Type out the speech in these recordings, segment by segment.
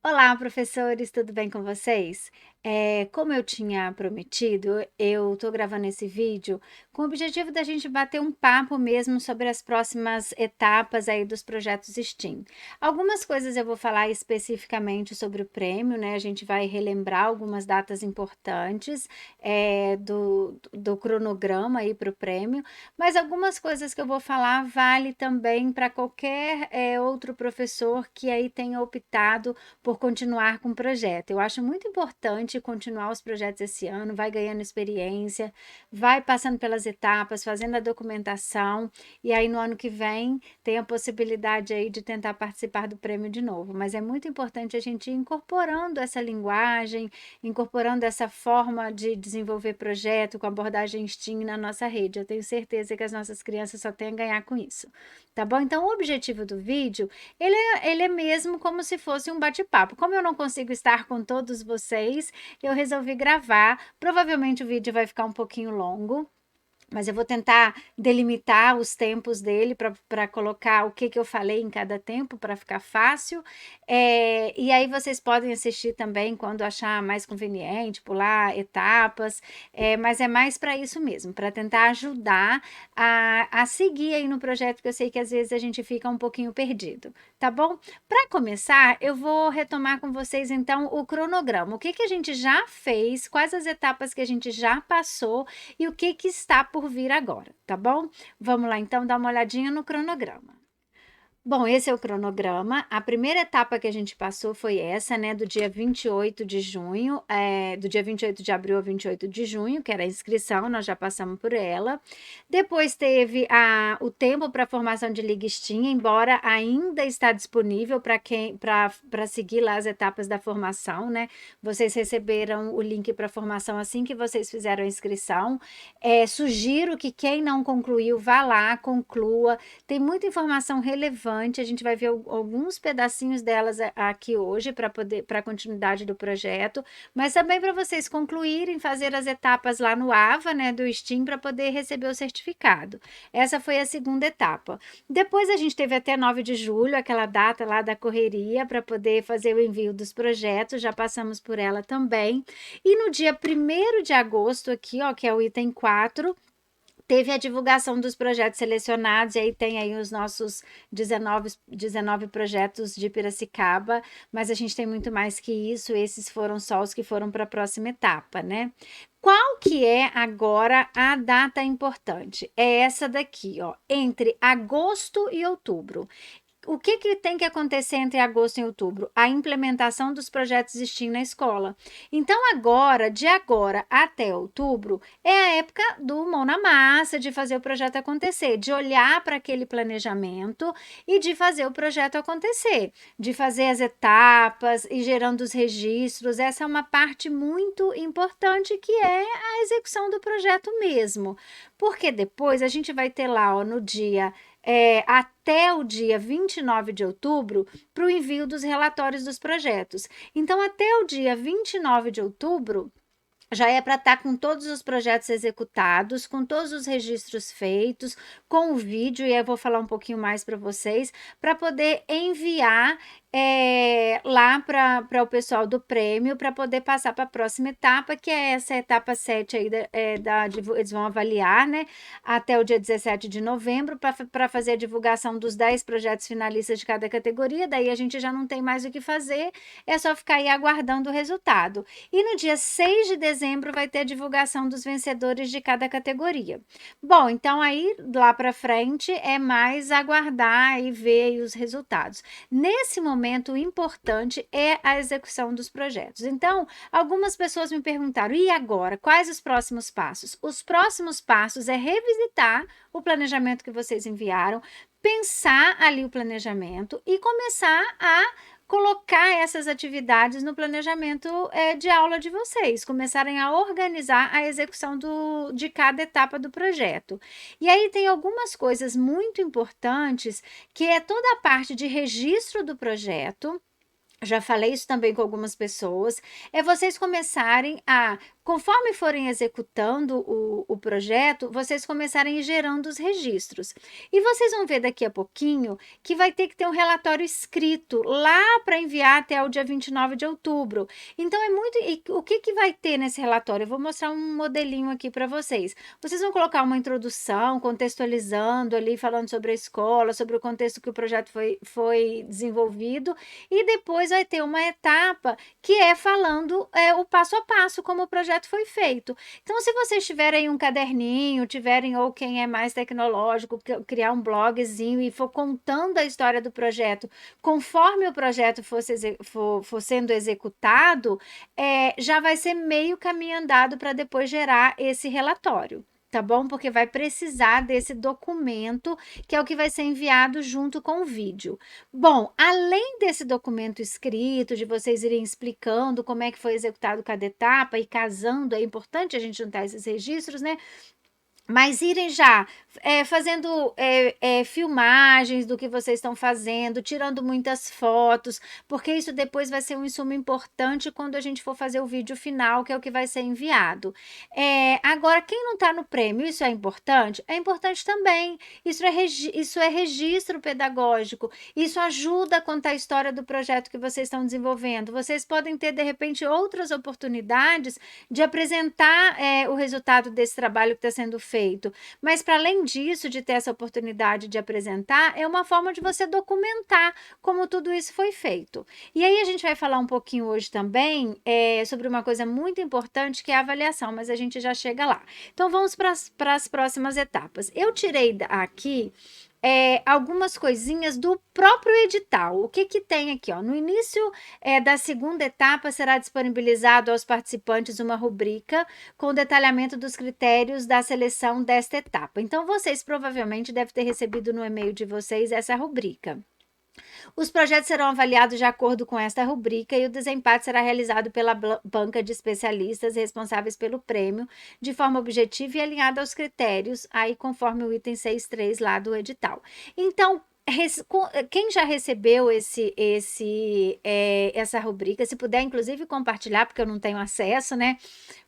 Olá, professores, tudo bem com vocês? Como eu tinha prometido, eu tô gravando esse vídeo com o objetivo da gente bater um papo mesmo sobre as próximas etapas aí dos projetos STEAM. Algumas coisas eu vou falar especificamente sobre o prêmio, né? A gente vai relembrar algumas datas importantes do cronograma aí para o prêmio, mas algumas coisas que eu vou falar vale também para qualquer outro professor que aí tenha optado por continuar com o projeto. Eu acho muito importante continuar os projetos esse ano, vai ganhando experiência, vai passando pelas etapas, fazendo a documentação, e aí no ano que vem tem a possibilidade aí de tentar participar do prêmio de novo. Mas é muito importante a gente ir incorporando essa linguagem, incorporando essa forma de desenvolver projeto com abordagem STEAM na nossa rede. Eu tenho certeza que as nossas crianças só têm a ganhar com isso. Tá bom? Então, o objetivo do vídeo ele é mesmo como se fosse um bate-papo. Como eu não consigo estar com todos vocês, eu resolvi gravar. Provavelmente o vídeo vai ficar um pouquinho longo, mas eu vou tentar delimitar os tempos dele para colocar o que, que eu falei em cada tempo para ficar fácil. E aí vocês podem assistir também quando achar mais conveniente, pular etapas, mas é mais para isso mesmo, para tentar ajudar a seguir aí no projeto, que eu sei que às vezes a gente fica um pouquinho perdido, tá bom? Para começar, eu vou retomar com vocês então o cronograma. O que, que a gente já fez, quais as etapas que a gente já passou e o que que está por vir agora, tá bom? Vamos lá então dar uma olhadinha no cronograma. Bom, esse é o cronograma. A primeira etapa que a gente passou foi essa, né, do dia 28 de junho, do dia 28 de abril a 28 de junho, que era a inscrição, nós já passamos por ela. Depois teve o tempo para formação de liguistinha, embora ainda está disponível para seguir lá as etapas da formação, né? Vocês receberam o link para formação assim que vocês fizeram a inscrição. Sugiro que quem não concluiu, vá lá, conclua. Tem muita informação relevante, a gente vai ver alguns pedacinhos delas aqui hoje para a continuidade do projeto, mas também para vocês concluírem, fazer as etapas lá no AVA, né, do STEAM, para poder receber o certificado. Essa foi a segunda etapa. Depois a gente teve até 9 de julho, aquela data lá da correria, para poder fazer o envio dos projetos, já passamos por ela também. E no dia 1º de agosto, aqui, ó, que é o item 4, teve a divulgação dos projetos selecionados, e aí tem aí os nossos 19 projetos de Piracicaba, mas a gente tem muito mais que isso, esses foram só os que foram para a próxima etapa, né? Qual que é agora a data importante? É essa daqui, ó, entre agosto e outubro. O que, que tem que acontecer entre agosto e outubro? A implementação dos projetos STEAM na escola. Então, agora, de agora até outubro, é a época do mão na massa, de fazer o projeto acontecer, de olhar para aquele planejamento e de fazer o projeto acontecer, de fazer as etapas e gerando os registros. Essa é uma parte muito importante, que é a execução do projeto mesmo. Porque depois a gente vai ter lá, ó, no dia até o dia 29 de outubro para o envio dos relatórios dos projetos. Então, até o dia 29 de outubro, já é para estar com todos os projetos executados, com todos os registros feitos, com o vídeo, e eu vou falar um pouquinho mais para vocês, para poder enviar lá para o pessoal do prêmio, para poder passar para a próxima etapa, que é essa etapa 7 aí, eles vão avaliar, né, até o dia 17 de novembro, para fazer a divulgação dos 10 projetos finalistas de cada categoria. Daí a gente já não tem mais o que fazer, é só ficar aí aguardando o resultado. E no dia 6 de dezembro vai ter a divulgação dos vencedores de cada categoria. Bom, então aí lá para frente é mais aguardar e ver os resultados. Nesse momento, o importante é a execução dos projetos. Então, algumas pessoas me perguntaram: e agora? Quais os próximos passos? Os próximos passos é revisitar o planejamento que vocês enviaram, pensar ali o planejamento e começar a colocar essas atividades no planejamento de aula de vocês, começarem a organizar a execução de cada etapa do projeto. E aí tem algumas coisas muito importantes, que é toda a parte de registro do projeto. Já falei isso também com algumas pessoas, é vocês começarem a Conforme forem executando o projeto, vocês começarem a ir gerando os registros. E vocês vão ver daqui a pouquinho que vai ter que ter um relatório escrito lá para enviar até o dia 29 de outubro. Então, é muito. E o que, que vai ter nesse relatório? Eu vou mostrar um modelinho aqui para vocês. Vocês vão colocar uma introdução, contextualizando ali, falando sobre a escola, sobre o contexto que o projeto foi desenvolvido, e depois vai ter uma etapa que é falando o passo a passo, como o projeto foi feito. Então, se vocês tiverem um caderninho, tiverem, ou quem é mais tecnológico, criar um blogzinho e for contando a história do projeto, conforme o projeto for sendo executado, já vai ser meio caminho andado para depois gerar esse relatório. Tá bom? Porque vai precisar desse documento, que é o que vai ser enviado junto com o vídeo. Bom, além desse documento escrito, de vocês irem explicando como é que foi executado cada etapa e casando, é importante a gente juntar esses registros, né? Mas irem já fazendo filmagens do que vocês estão fazendo, tirando muitas fotos, porque isso depois vai ser um insumo importante quando a gente for fazer o vídeo final, que é o que vai ser enviado. Agora, quem não está no prêmio, isso é importante? É importante também. Isso é registro pedagógico. Isso ajuda a contar a história do projeto que vocês estão desenvolvendo. Vocês podem ter, de repente, outras oportunidades de apresentar o resultado desse trabalho que está sendo feito. Mas, para além disso, de ter essa oportunidade de apresentar, é uma forma de você documentar como tudo isso foi feito. E aí a gente vai falar um pouquinho hoje também sobre uma coisa muito importante, que é a avaliação, mas a gente já chega lá. Então, vamos para as próximas etapas. Eu tirei aqui algumas coisinhas do próprio edital. O que que tem aqui, ó? No início da segunda etapa, será disponibilizado aos participantes uma rubrica com detalhamento dos critérios da seleção desta etapa. Então, vocês provavelmente devem ter recebido no e-mail de vocês essa rubrica. Os projetos serão avaliados de acordo com esta rubrica e o desempate será realizado pela banca de especialistas responsáveis pelo prêmio, de forma objetiva e alinhada aos critérios, aí conforme o item 6.3 lá do edital. Então, quem já recebeu essa rubrica, se puder inclusive compartilhar, porque eu não tenho acesso, né?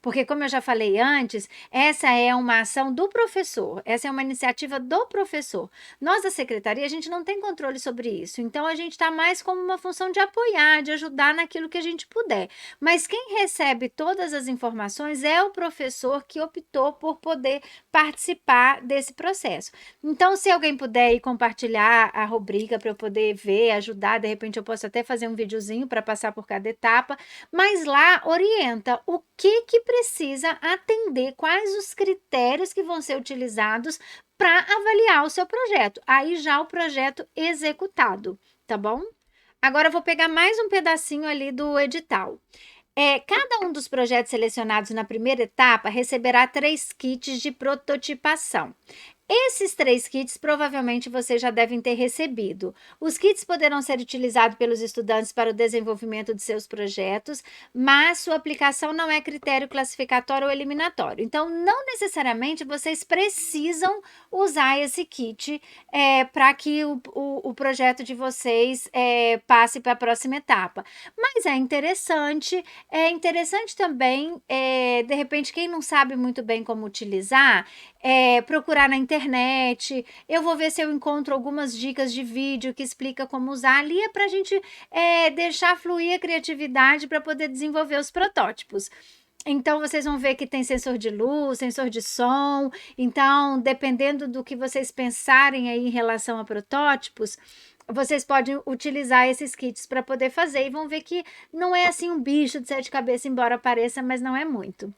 Porque, como eu já falei antes, essa é uma ação do professor, essa é uma iniciativa do professor. Nós da secretaria, a gente não tem controle sobre isso, então a gente está mais como uma função de apoiar, de ajudar naquilo que a gente puder. Mas quem recebe todas as informações é o professor que optou por poder participar desse processo. Então, se alguém puder ir compartilhar a rubrica para eu poder ver, ajudar, de repente eu posso até fazer um videozinho para passar por cada etapa, mas lá orienta o que precisa atender, quais os critérios que vão ser utilizados para avaliar o seu projeto. Aí já o projeto executado, tá bom? Agora eu vou pegar mais um pedacinho ali do edital. Cada um dos projetos selecionados na primeira etapa receberá 3 kits de prototipação. Esses 3 kits provavelmente vocês já devem ter recebido. Os kits poderão ser utilizados pelos estudantes para o desenvolvimento de seus projetos, mas sua aplicação não é critério classificatório ou eliminatório. Então, não necessariamente vocês precisam usar esse kit para que o projeto de vocês passe para a próxima etapa. Mas é interessante também, de repente, quem não sabe muito bem como utilizar, procurar na internet. Eu vou ver se eu encontro algumas dicas de vídeo que explica como usar. Ali é para a gente deixar fluir a criatividade para poder desenvolver os protótipos. Então, vocês vão ver que tem sensor de luz, sensor de som. Então, dependendo do que vocês pensarem aí em relação a protótipos, vocês podem utilizar esses kits para poder fazer. E vão ver que não é assim um bicho de 7 cabeças, embora pareça, mas não é muito.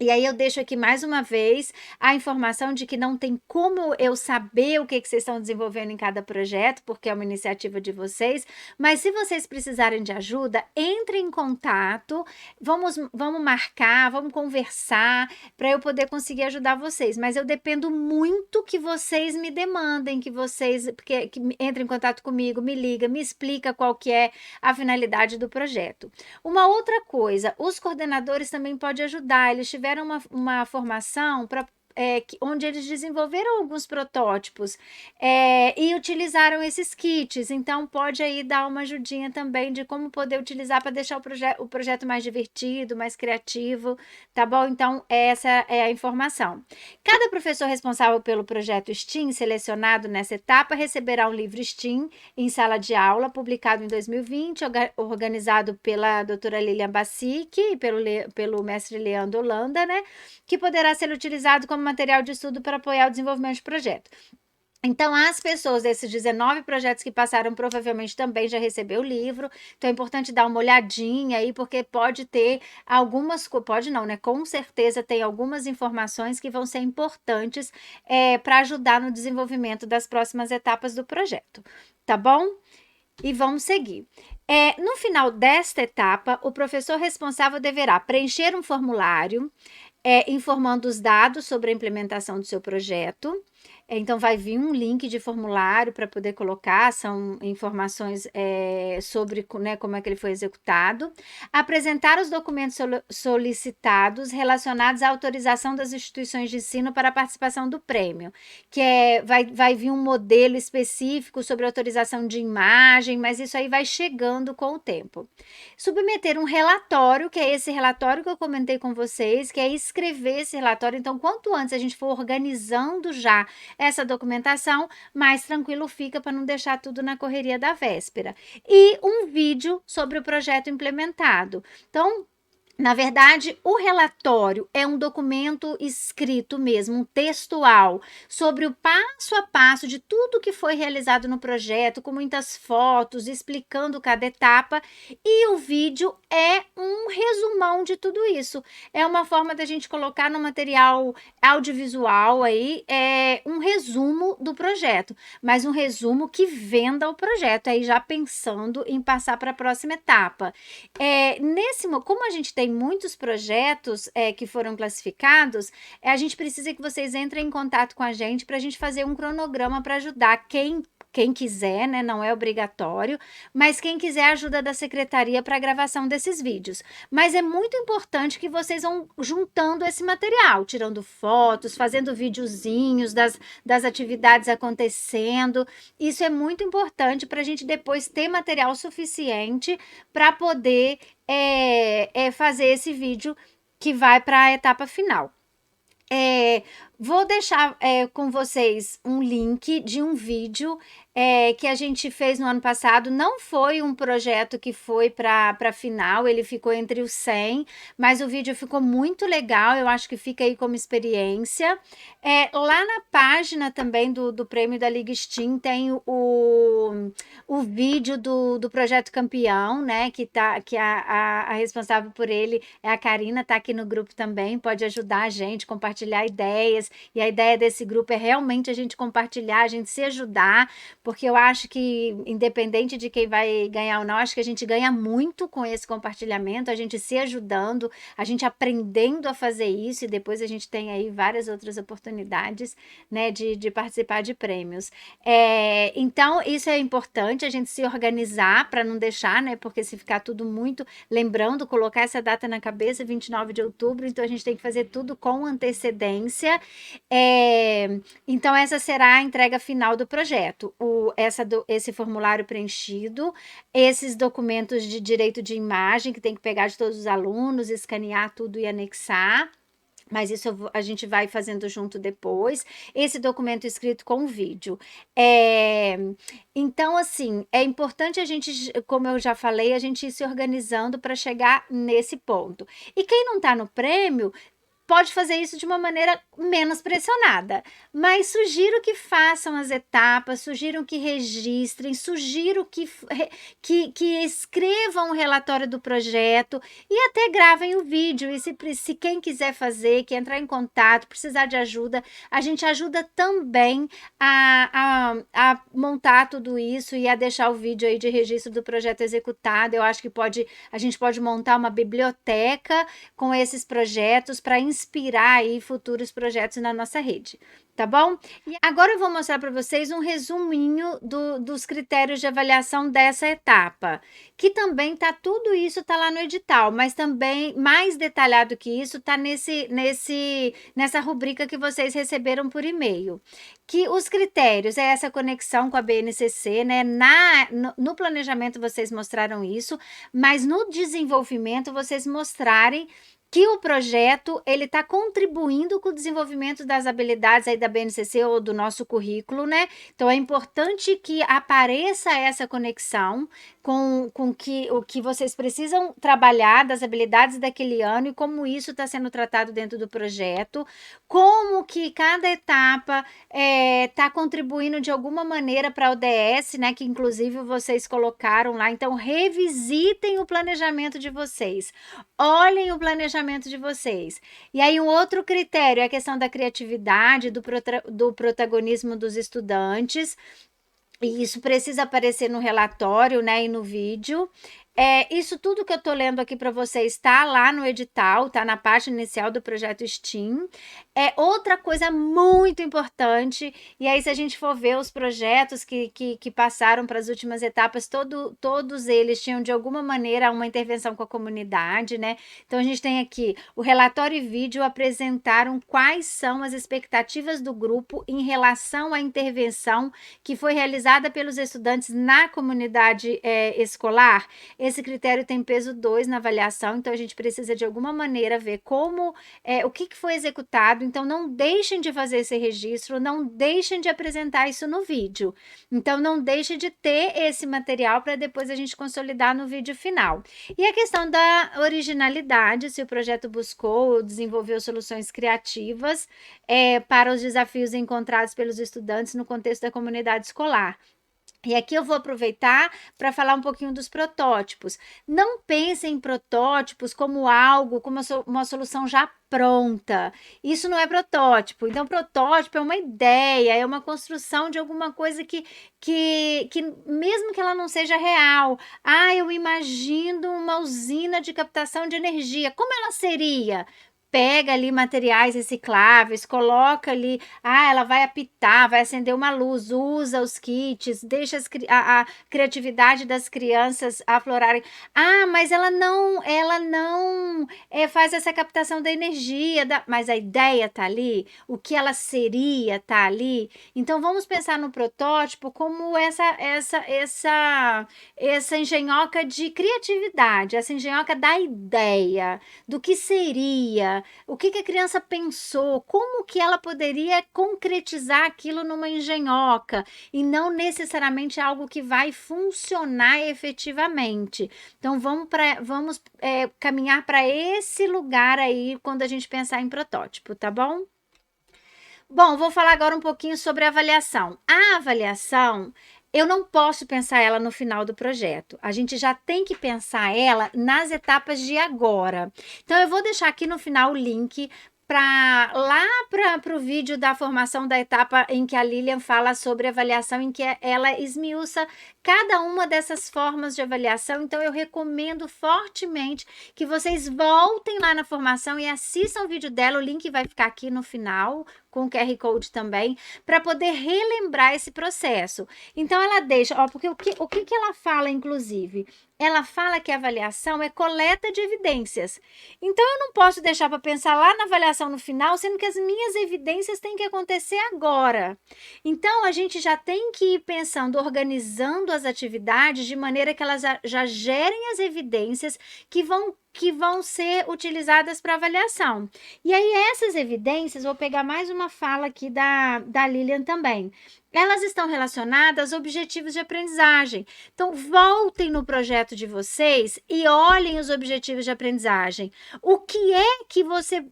E aí eu deixo aqui mais uma vez a informação de que não tem como eu saber o que vocês estão desenvolvendo em cada projeto, porque é uma iniciativa de vocês, mas se vocês precisarem de ajuda, entrem em contato, vamos marcar, vamos conversar, para eu poder conseguir ajudar vocês, mas eu dependo muito que vocês me demandem, que entrem em contato comigo, me liga, me explica qual que é a finalidade do projeto. Uma outra coisa, os coordenadores também podem ajudar, eles tiveram uma formação para onde eles desenvolveram alguns protótipos e utilizaram esses kits. Então, pode aí dar uma ajudinha também de como poder utilizar para deixar o projeto mais divertido, mais criativo, tá bom? Então, essa é a informação. Cada professor responsável pelo projeto STEAM, selecionado nessa etapa, receberá um livro STEAM em sala de aula, publicado em 2020, organizado pela doutora Lilian Bassic e pelo mestre Leandro Holanda, né? Que poderá ser utilizado como material de estudo para apoiar o desenvolvimento de projeto. Então, as pessoas desses 19 projetos que passaram provavelmente também já recebeu o livro. Então, é importante dar uma olhadinha aí, porque pode ter pode não, né? Com certeza tem algumas informações que vão ser importantes para ajudar no desenvolvimento das próximas etapas do projeto, tá bom? E vamos seguir. No final desta etapa, o professor responsável deverá preencher um formulário informando os dados sobre a implementação do seu projeto. Então, vai vir um link de formulário para poder colocar, são informações sobre, né, como é que ele foi executado. Apresentar os documentos solicitados relacionados à autorização das instituições de ensino para a participação do prêmio, que vai vir um modelo específico sobre autorização de imagem, mas isso aí vai chegando com o tempo. Submeter um relatório, que é esse relatório que eu comentei com vocês, que é escrever esse relatório. Então, quanto antes a gente for organizando já essa documentação, mais tranquilo fica para não deixar tudo na correria da véspera. E um vídeo sobre o projeto implementado. Então, na verdade, o relatório é um documento escrito mesmo, um textual, sobre o passo a passo de tudo que foi realizado no projeto, com muitas fotos, explicando cada etapa, e o vídeo é um resumão de tudo isso. É uma forma da gente colocar no material audiovisual aí, um resumo do projeto, mas um resumo que venda o projeto, aí já pensando em passar para a próxima etapa. Como a gente tem muitos projetos que foram classificados, a gente precisa que vocês entrem em contato com a gente para a gente fazer um cronograma para ajudar quem quiser, né? Não é obrigatório, mas quem quiser a ajuda da secretaria para a gravação desses vídeos. Mas é muito importante que vocês vão juntando esse material, tirando fotos, fazendo videozinhos das atividades acontecendo. Isso é muito importante para a gente depois ter material suficiente para poder fazer esse vídeo que vai para a etapa final. Vou deixar com vocês um link de um vídeo que a gente fez no ano passado. Não foi um projeto que foi para a final, ele ficou entre os 100, mas o vídeo ficou muito legal, eu acho que fica aí como experiência. Lá na página também do Prêmio da Liga STEAM tem o vídeo do Projeto Campeão, né, que a responsável por ele é a Karina, tá aqui no grupo também, pode ajudar a gente, compartilhar ideias, e a ideia desse grupo é realmente a gente compartilhar, a gente se ajudar, porque eu acho que, independente de quem vai ganhar ou não, acho que a gente ganha muito com esse compartilhamento, a gente se ajudando, a gente aprendendo a fazer isso, e depois a gente tem aí várias outras oportunidades, né, de participar de prêmios. Então, isso é importante, a gente se organizar para não deixar, né, porque se ficar tudo muito, lembrando, colocar essa data na cabeça, 29 de outubro, então a gente tem que fazer tudo com antecedência. Então, essa será a entrega final do projeto. Esse formulário preenchido, esses documentos de direito de imagem, que tem que pegar de todos os alunos, escanear tudo e anexar. Mas isso a gente vai fazendo junto depois. Esse documento escrito com vídeo. Então, assim, é importante a gente, como eu já falei, a gente ir se organizando para chegar nesse ponto. E quem não está no prêmio pode fazer isso de uma maneira menos pressionada, mas sugiro que façam as etapas, sugiro que registrem, sugiro que escrevam o relatório do projeto e até gravem o vídeo. E se quem quiser fazer, que entrar em contato, precisar de ajuda, a gente ajuda também a montar tudo isso e a deixar o vídeo aí de registro do projeto executado. Eu acho que a gente pode montar uma biblioteca com esses projetos para ensinar inspirar aí futuros projetos na nossa rede, tá bom? E agora eu vou mostrar para vocês um resuminho dos critérios de avaliação dessa etapa, que também tá tudo isso tá lá no edital, mas também mais detalhado que isso tá nessa rubrica que vocês receberam por e-mail. Que os critérios é essa conexão com a BNCC, né? No planejamento vocês mostraram isso, mas no desenvolvimento vocês mostrarem que o projeto ele está contribuindo com o desenvolvimento das habilidades aí da BNCC ou do nosso currículo, né? Então é importante que apareça essa conexão com o que vocês precisam trabalhar das habilidades daquele ano e como isso está sendo tratado dentro do projeto, como que cada etapa está contribuindo de alguma maneira para a ODS, né? Que inclusive vocês colocaram lá. Então revisitem o planejamento de vocês. Olhem o planejamento de vocês. E aí, um outro critério é a questão da criatividade, do protagonismo dos estudantes. E isso precisa aparecer no relatório, né, e no vídeo. Isso tudo que eu tô lendo aqui para vocês está lá no edital, tá na página inicial do projeto STEAM. Outra coisa muito importante, e aí se a gente for ver os projetos que passaram para as últimas etapas, todos eles tinham de alguma maneira uma intervenção com a comunidade, né? Então a gente tem aqui o relatório e vídeo apresentaram quais são as expectativas do grupo em relação à intervenção que foi realizada pelos estudantes na comunidade escolar. Esse critério tem peso 2 na avaliação, então a gente precisa de alguma maneira ver como, o que foi executado. Então não deixem de fazer esse registro, não deixem de apresentar isso no vídeo. Então não deixe de ter esse material para depois a gente consolidar no vídeo final. E a questão da originalidade, se o projeto buscou ou desenvolveu soluções criativas para os desafios encontrados pelos estudantes no contexto da comunidade escolar. E aqui eu vou aproveitar para falar um pouquinho dos protótipos. Não pensem em protótipos como algo, como uma solução já pronta. Isso não é protótipo. Então, protótipo é uma ideia, é uma construção de alguma coisa que mesmo que ela não seja real. Eu imagino uma usina de captação de energia. Como ela seria? Pega ali materiais recicláveis, coloca ali, ela vai apitar, vai acender uma luz, usa os kits, deixa a criatividade das crianças aflorarem. Mas ela não faz essa captação da energia, mas a ideia tá ali, o que ela seria tá ali. Então vamos pensar no protótipo como essa engenhoca de criatividade, essa engenhoca da ideia, do que seria, o que a criança pensou, como que ela poderia concretizar aquilo numa engenhoca e não necessariamente algo que vai funcionar efetivamente. Então vamos caminhar para esse lugar aí quando a gente pensar em protótipo, tá bom? Bom, vou falar agora um pouquinho sobre a avaliação. A avaliação, eu não posso pensar ela no final do projeto. A gente já tem que pensar ela nas etapas de agora. Então, eu vou deixar aqui no final o link para o vídeo da formação da etapa em que a Lilian fala sobre avaliação, em que ela esmiuça cada uma dessas formas de avaliação. Então, eu recomendo fortemente que vocês voltem lá na formação e assistam o vídeo dela. O link vai ficar aqui no final, com o QR Code também, para poder relembrar esse processo. Então, ela deixa, porque o que ela fala, inclusive? Ela fala que a avaliação é coleta de evidências. Então, eu não posso deixar para pensar lá na avaliação no final, sendo que as minhas evidências têm que acontecer agora. Então, a gente já tem que ir pensando, organizando as atividades de maneira que elas já gerem as evidências que vão ser utilizadas para avaliação. E aí, essas evidências, vou pegar mais uma fala aqui da Lilian também. Elas estão relacionadas a objetivos de aprendizagem. Então, voltem no projeto de vocês e olhem os objetivos de aprendizagem. O que é que você,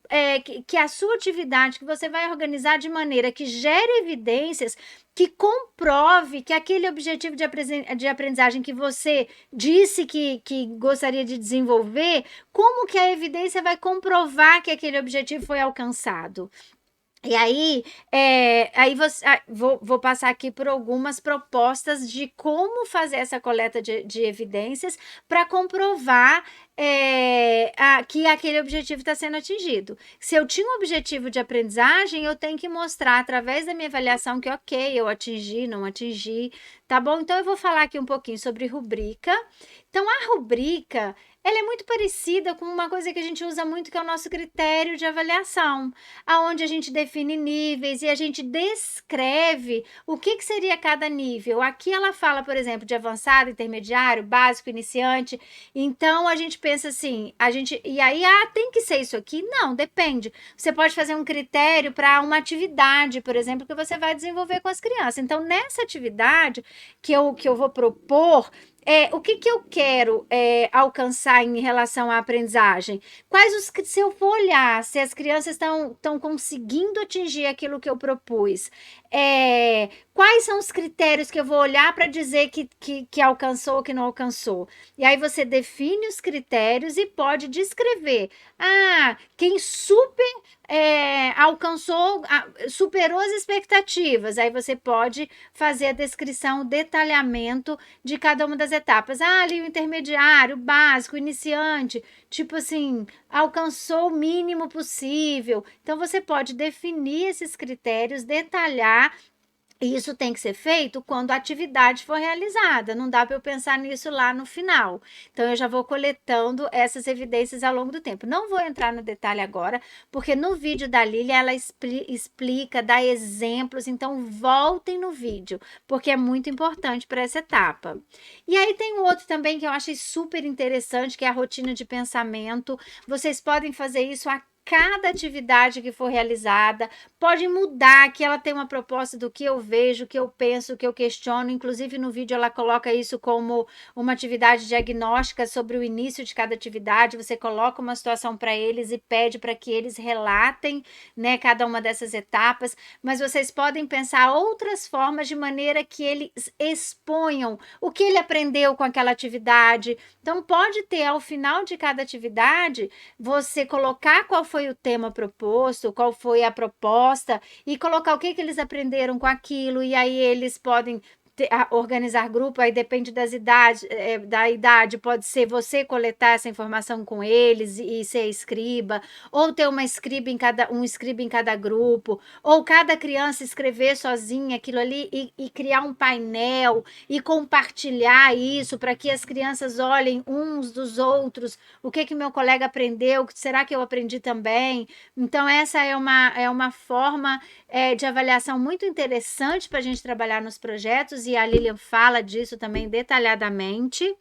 que a sua atividade, que você vai organizar de maneira que gere evidências que comprove que aquele objetivo de aprendizagem que você disse que gostaria de desenvolver, como que a evidência vai comprovar que aquele objetivo foi alcançado? E aí vou passar aqui por algumas propostas de como fazer essa coleta de evidências para comprovar que aquele objetivo está sendo atingido. Se eu tinha um objetivo de aprendizagem, eu tenho que mostrar através da minha avaliação que, ok, eu atingi, não atingi, tá bom? Então, eu vou falar aqui um pouquinho sobre rubrica. Então, a rubrica, ela é muito parecida com uma coisa que a gente usa muito, que é o nosso critério de avaliação, aonde a gente define níveis e a gente descreve o que seria cada nível. Aqui ela fala, por exemplo, de avançado, intermediário, básico, iniciante. Então a gente pensa assim, e aí tem que ser isso aqui? Não, depende. Você pode fazer um critério para uma atividade, por exemplo, que você vai desenvolver com as crianças. Então nessa atividade que eu vou propor, o que eu quero alcançar em relação à aprendizagem? Se eu for olhar se as crianças estão conseguindo atingir aquilo que eu propus, quais são os critérios que eu vou olhar para dizer que alcançou ou que não alcançou? E aí você define os critérios e pode descrever. Quem alcançou, superou as expectativas. Aí você pode fazer a descrição, o detalhamento de cada uma das etapas. Ali o intermediário, o básico, o iniciante, tipo assim, alcançou o mínimo possível. Então, você pode definir esses critérios, detalhar. E isso tem que ser feito quando a atividade for realizada. Não dá para eu pensar nisso lá no final. Então, eu já vou coletando essas evidências ao longo do tempo. Não vou entrar no detalhe agora, porque no vídeo da Lília ela explica, dá exemplos. Então, voltem no vídeo, porque é muito importante para essa etapa. E aí tem um outro também que eu achei super interessante, que é a rotina de pensamento. Vocês podem fazer isso a cada atividade que for realizada, pode mudar, que ela tem uma proposta do que eu vejo, o que eu penso, o que eu questiono, inclusive no vídeo ela coloca isso como uma atividade diagnóstica sobre o início de cada atividade, você coloca uma situação para eles e pede para que eles relatem, né, cada uma dessas etapas, mas vocês podem pensar outras formas de maneira que eles exponham o que ele aprendeu com aquela atividade. Então pode ter ao final de cada atividade, você colocar qual foi o tema proposto, qual foi a proposta e colocar o que eles aprenderam com aquilo, e aí eles podem organizar grupo, aí depende da idade, pode ser você coletar essa informação com eles e ser escriba, ou ter um escriba em cada grupo, ou cada criança escrever sozinha aquilo ali e criar um painel e compartilhar isso para que as crianças olhem uns dos outros, o que meu colega aprendeu, será que eu aprendi também? Então essa é uma forma de avaliação muito interessante para a gente trabalhar nos projetos, e a Lilian fala disso também detalhadamente.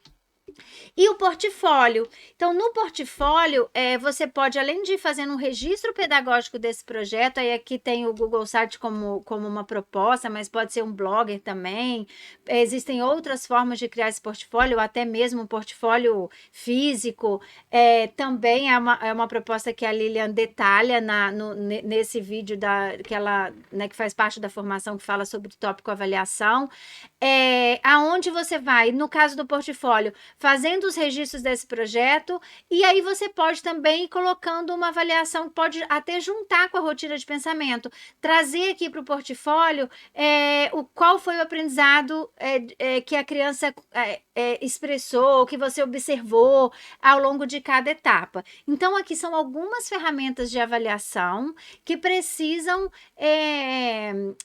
E o portfólio. Então, no portfólio, você pode, além de fazer um registro pedagógico desse projeto, aí aqui tem o Google Site como uma proposta, mas pode ser um blogger também. Existem outras formas de criar esse portfólio, até mesmo um portfólio físico. Também é uma proposta que a Lilian detalha nesse vídeo que faz parte da formação, que fala sobre o tópico avaliação. Aonde você vai, no caso do portfólio, fazendo os registros desse projeto, e aí você pode também ir colocando uma avaliação que pode até juntar com a rotina de pensamento, trazer aqui para o portfólio qual foi o aprendizado que a criança expressou, que você observou ao longo de cada etapa. Então, aqui são algumas ferramentas de avaliação que precisam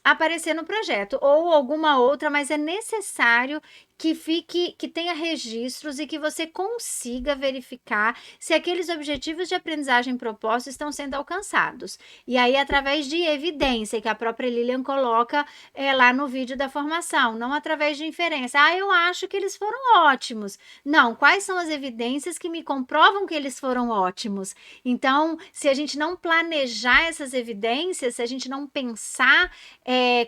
aparecer no projeto, ou alguma outra, mas é necessário que tenha registros e que você consiga verificar se aqueles objetivos de aprendizagem propostos estão sendo alcançados. E aí, através de evidência, que a própria Lilian coloca lá no vídeo da formação, não através de inferência. Eu acho que eles foram ótimos. Não, quais são as evidências que me comprovam que eles foram ótimos? Então, se a gente não planejar essas evidências, se a gente não pensar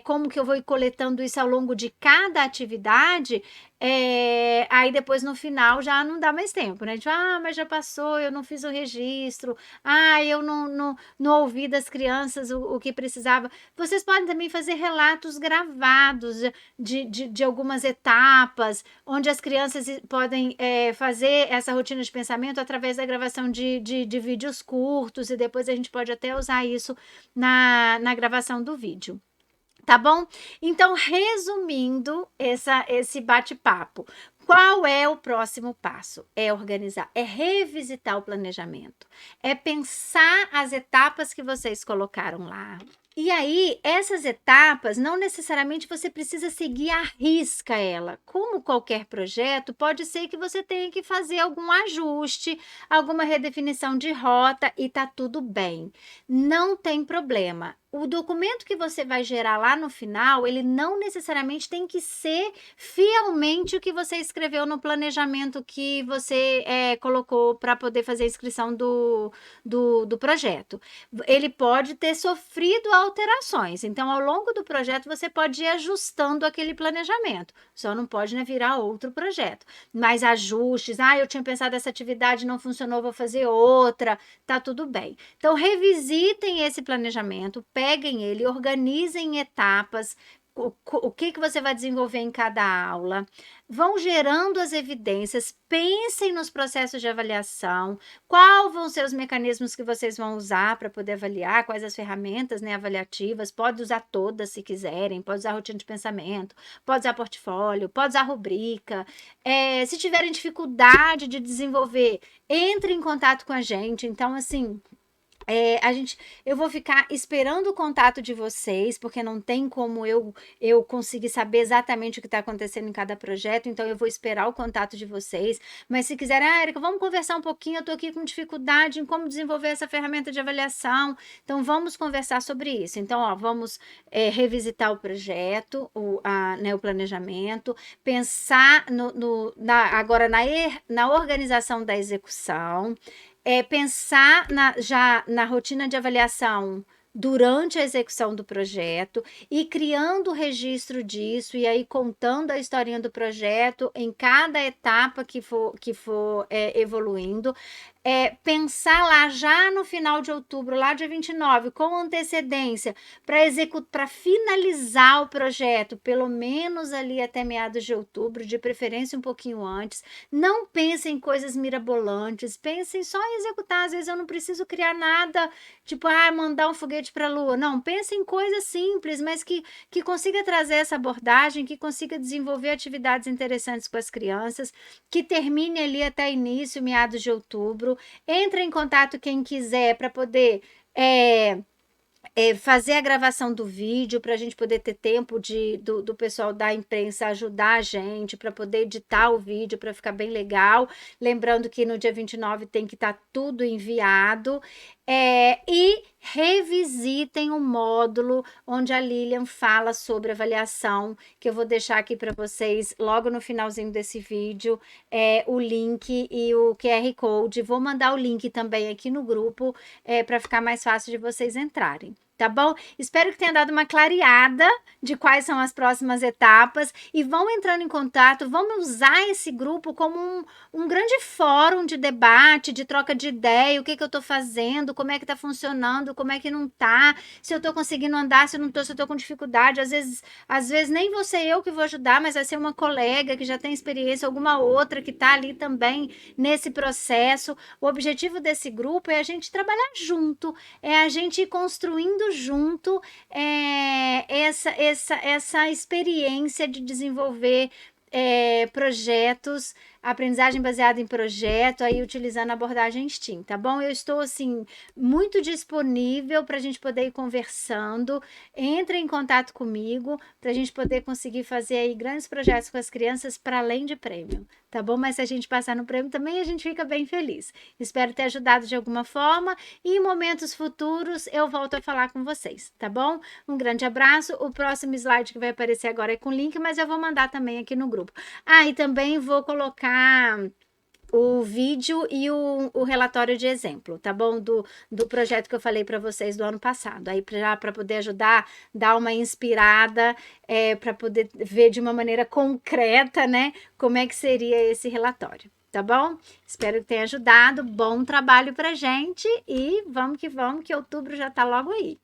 como que eu vou ir coletando isso ao longo de cada atividade, Aí depois no final já não dá mais tempo, né? A gente fala, mas já passou, eu não fiz o registro, eu não ouvi das crianças o que precisava. Vocês podem também fazer relatos gravados de algumas etapas, onde as crianças podem fazer essa rotina de pensamento através da gravação de vídeos curtos, e depois a gente pode até usar isso na gravação do vídeo. Tá bom? Então, resumindo esse bate-papo, qual é o próximo passo? É organizar, é revisitar o planejamento, é pensar as etapas que vocês colocaram lá. E aí, essas etapas, não necessariamente você precisa seguir à risca ela. Como qualquer projeto, pode ser que você tenha que fazer algum ajuste, alguma redefinição de rota, e tá tudo bem. Não tem problema. O documento que você vai gerar lá no final, ele não necessariamente tem que ser fielmente o que você escreveu no planejamento que você colocou para poder fazer a inscrição do projeto. Ele pode ter sofrido alterações, então ao longo do projeto você pode ir ajustando aquele planejamento, só não pode, né, virar outro projeto. Mas ajustes, eu tinha pensado essa atividade, não funcionou, vou fazer outra, tá tudo bem. Então revisitem esse planejamento, peguem ele, organizem em etapas, o que você vai desenvolver em cada aula, vão gerando as evidências, pensem nos processos de avaliação, quais vão ser os mecanismos que vocês vão usar para poder avaliar, quais as ferramentas, né, avaliativas, pode usar todas se quiserem, pode usar rotina de pensamento, pode usar portfólio, pode usar rubrica, se tiverem dificuldade de desenvolver, entre em contato com a gente. Então, assim, eu vou ficar esperando o contato de vocês, porque não tem como eu conseguir saber exatamente o que está acontecendo em cada projeto, então eu vou esperar o contato de vocês. Mas se quiserem, Érica, vamos conversar um pouquinho, eu estou aqui com dificuldade em como desenvolver essa ferramenta de avaliação, então vamos conversar sobre isso. Então, vamos revisitar o projeto, o planejamento, pensar agora na organização da execução, pensar já na rotina de avaliação durante a execução do projeto e criando o registro disso, e aí contando a historinha do projeto em cada etapa que for evoluindo. Pensar lá já no final de outubro, lá dia 29, com antecedência, para finalizar o projeto, pelo menos ali até meados de outubro, de preferência um pouquinho antes. Não pensem em coisas mirabolantes, pensem só em executar. Às vezes eu não preciso criar nada, tipo, mandar um foguete para a lua. Não, pensem em coisas simples, mas que consiga trazer essa abordagem, que consiga desenvolver atividades interessantes com as crianças, que termine ali até início, meados de outubro. Entre em contato quem quiser para poder fazer a gravação do vídeo, para a gente poder ter tempo do pessoal da imprensa ajudar a gente para poder editar o vídeo, para ficar bem legal. Lembrando que no dia 29 tem que estar tudo enviado. E revisitem o módulo onde a Lilian fala sobre avaliação, que eu vou deixar aqui para vocês logo no finalzinho desse vídeo, o link e o QR Code. Vou mandar o link também aqui no grupo, para ficar mais fácil de vocês entrarem. Tá bom? Espero que tenha dado uma clareada de quais são as próximas etapas, e vão entrando em contato, vamos usar esse grupo como um grande fórum de debate, de troca de ideia, o que eu tô fazendo, como é que tá funcionando, como é que não tá, se eu tô conseguindo andar, se eu não tô, se eu tô com dificuldade. Às vezes nem vou ser eu que vou ajudar, mas vai ser uma colega que já tem experiência, alguma outra que tá ali também nesse processo. O objetivo desse grupo é a gente trabalhar junto, é a gente ir construindo junto essa experiência de desenvolver projetos, aprendizagem baseada em projeto, aí utilizando a abordagem STEAM, tá bom? Eu estou, assim, muito disponível para a gente poder ir conversando. Entre em contato comigo para a gente poder conseguir fazer aí grandes projetos com as crianças para além de prêmio, tá bom? Mas se a gente passar no prêmio também, a gente fica bem feliz. Espero ter ajudado de alguma forma, e em momentos futuros eu volto a falar com vocês, tá bom? Um grande abraço. O próximo slide que vai aparecer agora é com link, mas eu vou mandar também aqui no grupo. E também vou colocar o vídeo e o relatório de exemplo, tá bom? Do projeto que eu falei para vocês do ano passado. Aí, para poder ajudar, dar uma inspirada, para poder ver de uma maneira concreta, né? Como é que seria esse relatório, tá bom? Espero que tenha ajudado. Bom trabalho pra gente e vamos, que outubro já tá logo aí.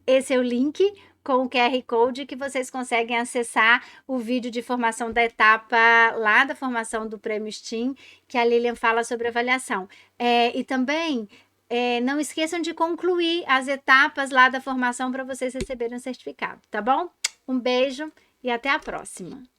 Esse é o link com o QR Code que vocês conseguem acessar o vídeo de formação da etapa lá da formação do Prêmio STEAM, que a Lilian fala sobre avaliação. E também não esqueçam de concluir as etapas lá da formação para vocês receberem o certificado, tá bom? Um beijo e até a próxima!